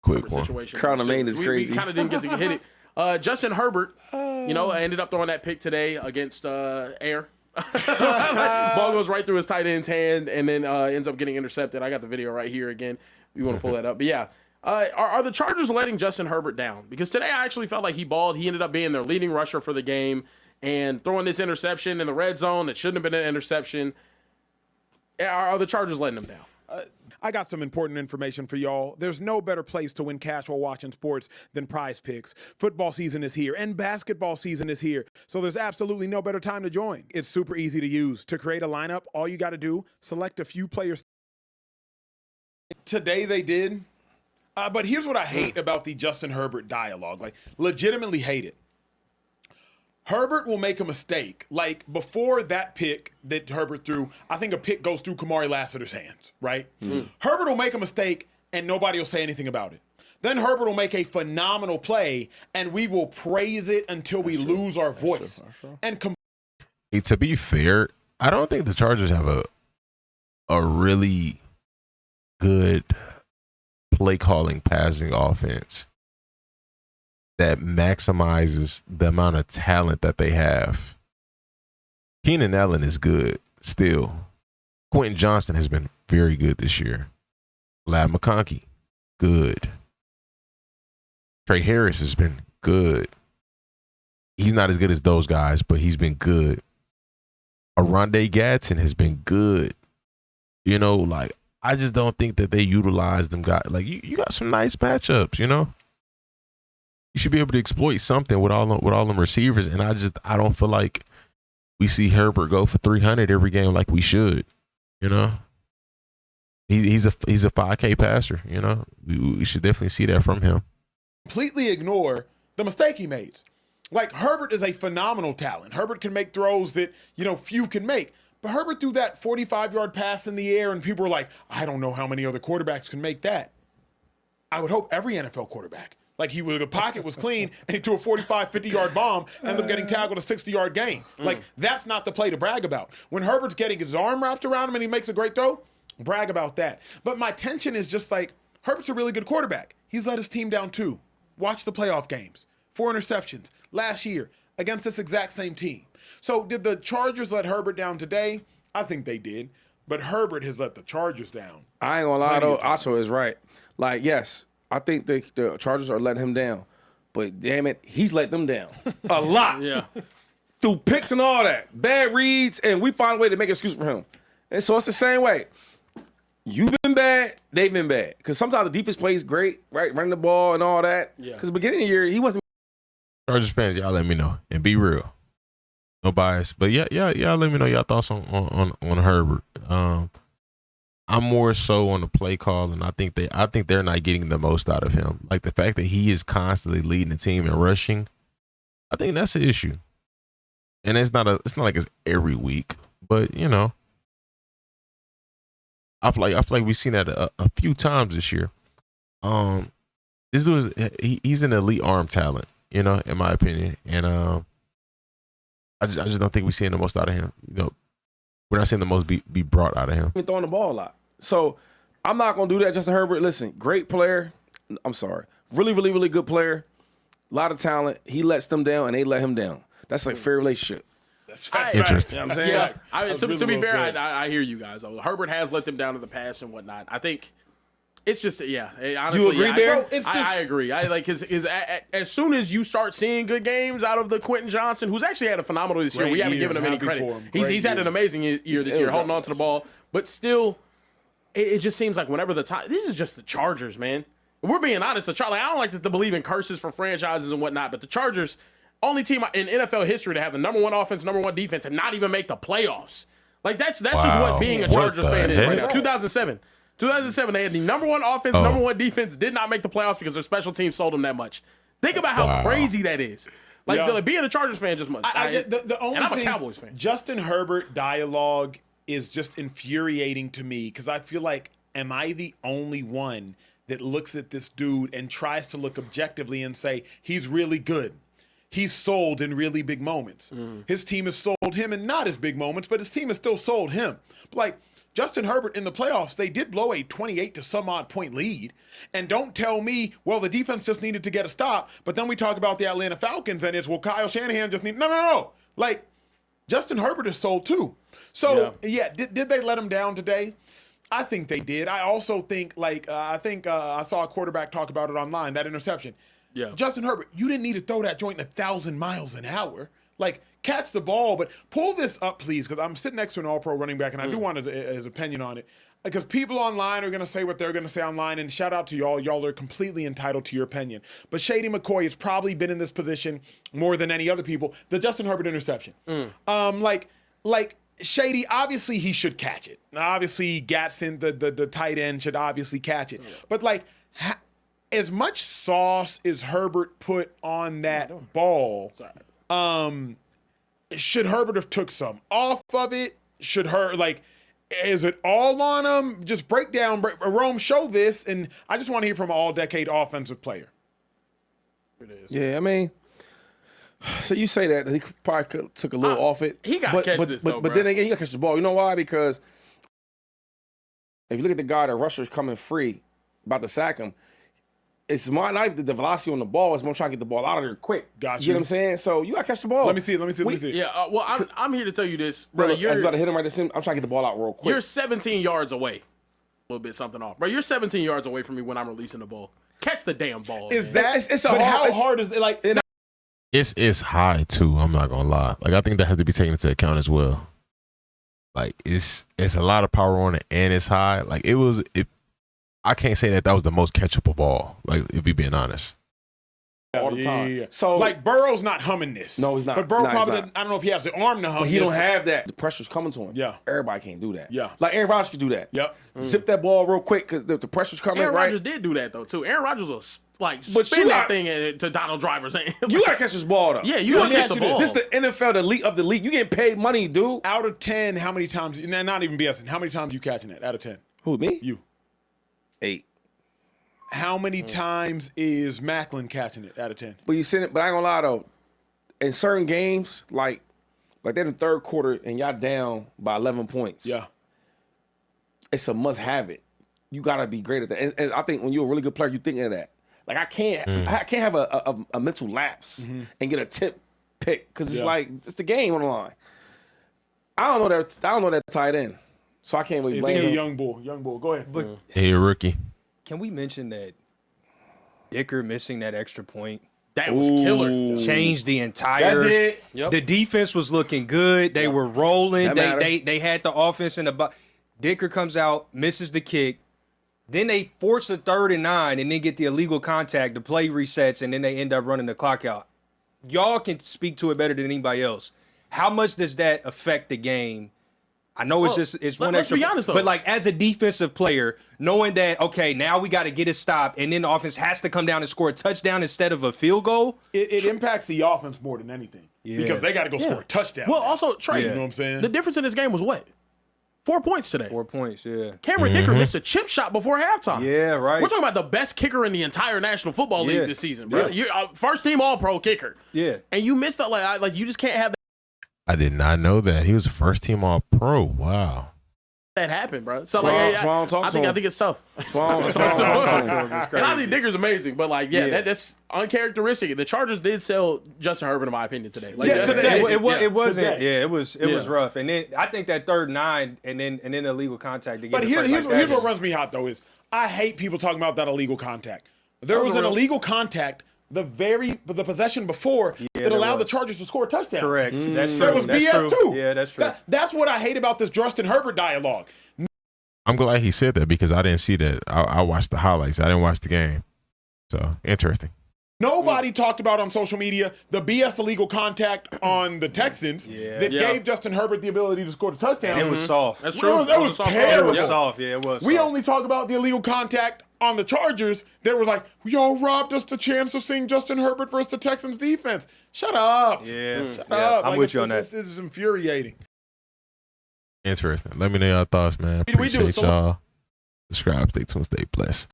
quick one. Situation. Crown of Maine is we crazy. We kind of didn't get to hit it. Justin Herbert, I ended up throwing that pick today against Air. Ball goes right through his tight end's hand and then ends up getting intercepted. I got the video right here again. You want to pull that up. But yeah, are the Chargers letting Justin Herbert down? Because today I actually felt like he balled. He ended up being their leading rusher for the game and throwing this interception in the red zone that shouldn't have been an interception. Are the Chargers letting him down? I got some important information for y'all. There's no better place to win cash while watching sports than Prize Picks. Football season is here and basketball season is here, so there's absolutely no better time to join. It's super easy to use. To create a lineup, all you got to do, select a few players. Today they did, but here's what I hate about the Justin Herbert dialogue. Like, legitimately hate it. Herbert will make a mistake. Like, before that pick that Herbert threw, I think a pick goes through Kamari Lassiter's hands, right? Herbert will make a mistake, and nobody will say anything about it. Then Herbert will make a phenomenal play, and we will praise it until we lose our voice. And Hey, to be fair, I don't think the Chargers have a really good play calling passing offense that maximizes the amount of talent that they have. Keenan Allen is good still. Quentin Johnston has been very good this year. Lad McConkey, good. Trey Harris has been good. He's not as good as those guys, but he's been good. Arondé Gadsden has been good. I just don't think that they utilize them guys. Like, you got some nice matchups, You should be able to exploit something with all them receivers, and I don't feel like we see Herbert go for 300 every game like we should. He's a 5K passer. We should definitely see that from him. completely ignore the mistake he made. Like, Herbert is a phenomenal talent. Herbert can make throws that, few can make. But Herbert threw that 45-yard pass in the air, and people were like, I don't know how many other quarterbacks can make that. I would hope every NFL quarterback. Like, the pocket was clean, and he threw a 45, 50-yard bomb, ended up getting tackled a 60-yard gain. Like, that's not the play to brag about. When Herbert's getting his arm wrapped around him and he makes a great throw, brag about that. But my tension is just like, Herbert's a really good quarterback. He's let his team down too. Watch the playoff games. 4 interceptions last year against this exact same team. So did the Chargers let Herbert down today? I think they did. But Herbert has let the Chargers down. I ain't gonna lie though, Acho is right. Like, yes, I think the Chargers are letting him down. But damn it, he's let them down. A lot. Yeah. Through picks and all that. Bad reads, and we find a way to make an excuse for him. And so it's the same way. You've been bad, they've been bad. Because sometimes the defense plays great, right? Running the ball and all that. Yeah. Because beginning of the year, he wasn't. Chargers fans, y'all let me know and be real. No bias, but yeah, let me know y'all thoughts on Herbert. I'm more so on the play call, and I think they're not getting the most out of him. Like, the fact that he is constantly leading the team and rushing, I think that's an issue. And it's not like it's every week, but I feel like we've seen that a few times this year. This dude he's an elite arm talent, in my opinion, and I just don't think we're seeing the most out of him. We're not seeing the most be brought out of him. Been throwing the ball a lot. So I'm not going to do that, Justin Herbert. Listen, great player. I'm sorry. Really, really, really good player. A lot of talent. He lets them down, and they let him down. That's like a fair relationship. Interesting. You know what I'm saying? Yeah, to be fair, I hear you guys. Herbert has let them down in the past and whatnot. I think it's just, honestly. You agree, Bear? I agree. As soon as you start seeing good games out of the Quentin Johnston, who's actually had a phenomenal this year, we haven't given him any credit. He's had an amazing year this year, holding on to the ball. But still, it just seems like whenever this is just the Chargers, man. If we're being honest, I don't like to believe in curses for franchises and whatnot, but the Chargers, only team in NFL history to have the number 1 offense, number 1 defense, and not even make the playoffs. Like, that's just what being a Chargers fan is right now. 2007, they had the number 1 offense, number 1 defense, did not make the playoffs because their special team sold them that much. Think about how crazy that is. Like, being a Chargers fan just must. The only and I'm thing, a Cowboys fan. Justin Herbert dialogue is just infuriating to me because I feel like, am I the only one that looks at this dude and tries to look objectively and say, he's really good? He's sold in really big moments. His team has sold him in not as big moments, but his team has still sold him. Like, Justin Herbert in the playoffs, they did blow a 28 to some odd point lead. And don't tell me, well, the defense just needed to get a stop. But then we talk about the Atlanta Falcons and it's, well, Kyle Shanahan just need. No. Like, Justin Herbert is sold too. So, did they let him down today? I think they did. I also think, I saw a quarterback talk about it online, that interception. Yeah. Justin Herbert, you didn't need to throw that joint 1,000 miles an hour. Like, catch the ball, but pull this up, please, because I'm sitting next to an all-pro running back, and I do want his opinion on it. Because people online are going to say what they're going to say online, and shout out to y'all. Y'all are completely entitled to your opinion. But Shady McCoy has probably been in this position more than any other people. The Justin Herbert interception. Shady, obviously he should catch it. Obviously Gatson, the tight end, should obviously catch it. But, like, as much sauce as Herbert put on that ball, should Herbert have took some off of it? Is it all on him? Just break down, Rome, show this, and I just want to hear from an all-decade offensive player. It is. Yeah, I mean, so you say that he probably took a little off it. He got to catch this, though, but then again, he got to catch the ball. You know why? Because if you look at the guy, the rusher's coming free, about to sack him, it's not even the velocity on the ball. It's more trying to get the ball out of there quick. Gotcha. You know what I'm saying? So you got to catch the ball. Let me see. Yeah, well, I'm here to tell you this, bro. I was about to hit him right this. I'm trying to get the ball out real quick. You're 17 yards away. A little bit something off. Bro, you're 17 yards away from me when I'm releasing the ball. Catch the damn ball. Is man. that? It's but how hard is it? Like, It's high too. I'm not gonna lie. Like, I think that has to be taken into account as well. Like, it's a lot of power on it, and it's high. Like, I can't say that was the most catchable ball. Like, if we being honest. all the time. Yeah. So like, Burrow's not humming this. No, he's not. But Burrow No, he's probably not. doesn't, I don't know if he has the arm to hum. But he this. don't have that. The pressure's coming to him. Yeah. Everybody can't do that. Yeah. Like Aaron Rodgers could do that. Yep. Zip that ball real quick because the pressure's coming. Aaron right. Rodgers did do that though too. Aaron Rodgers was like But spin you that got- thing to Donald Driver's hand. You gotta catch this ball though. Yeah, you gotta catch the ask you ball. This the NFL, the elite of the league. You getting paid money, dude. Out of 10, how many times? Not even BSing. How many times you catching it? Out of 10, Who, me? you. 8. How many times is Macklin catching it? Out of 10. But you send it. But I ain't gonna lie though. In certain games, like they're in the third quarter and y'all down by 11 points. Yeah. It's a must have it. You gotta be great at that. And I think when you're a really good player, you thinking of that. Like I can't have a mental lapse and get a tip pick because it's like it's the game on the line. I don't know that tight end, so I can't really You blame think him. young bull. Go ahead. But Hey, rookie. can we mention that Dicker missing that extra point That was killer. changed the entire. That did. Yep. The defense was looking good. They were rolling. That They, matter. they had the offense in the. Dicker comes out, misses the kick. Then they force a 3rd and 9 and then get the illegal contact. The play resets and then they end up running the clock out. Y'all can speak to it better than anybody else. How much does that affect the game? I know it's one let's extra. be honest, though. But like as a defensive player, knowing that okay, now we got to get it stopped, and then the offense has to come down and score a touchdown instead of a field goal. It impacts the offense more than anything because they got to go score a touchdown. Well, now. also Trey, you know what I'm saying? the difference in this game was what? 4 points today. 4 points, yeah. Cameron Dicker missed a chip shot before halftime. Yeah, right. We're talking about the best kicker in the entire National Football League Yeah. this season, bro. Yeah. You're first team All Pro kicker. Yeah. And you missed that. Like you just can't have I did not know that. He was a first team All Pro. Wow. that happen, bro. So Swan- like, Swan talk I to think him. it's tough. Swan So- talk to him. And I think Dicker's amazing, but like, yeah, Yeah. that's uncharacteristic. The Chargers did sell Justin Herbert, in my opinion, today. Like, Yeah, that- today. It wasn't. today. Yeah, it was Yeah. rough. And then I think that 3rd and 9 and then the illegal contact. To get But the here's first, like, what that's- runs me hot though is I hate people talking about that illegal contact. There was an illegal contact the possession before that there allowed the was. Chargers to score a touchdown. Correct. That's true. That was That's BS true. too. Yeah, that's true. That's what I hate about this Justin Herbert dialogue. I'm glad he said that because I didn't see that. I watched the highlights. I didn't watch the game. So, interesting. Nobody talked about on social media the BS illegal contact on the Texans that Yeah. gave Justin Herbert the ability to score the touchdown. It was soft. That's Well, true. that was a soft terrible. It was Yeah. soft. Yeah, it was. We soft. only talk about the illegal contact on the Chargers that was like, y'all robbed us the chance of seeing Justin Herbert versus the Texans defense. Shut up. Yeah. Shut Yeah, up. I'm with you on that. This is infuriating. Interesting. Let me know your thoughts, man. We do. Appreciate So- y'all. Subscribe, stay tuned, stay blessed.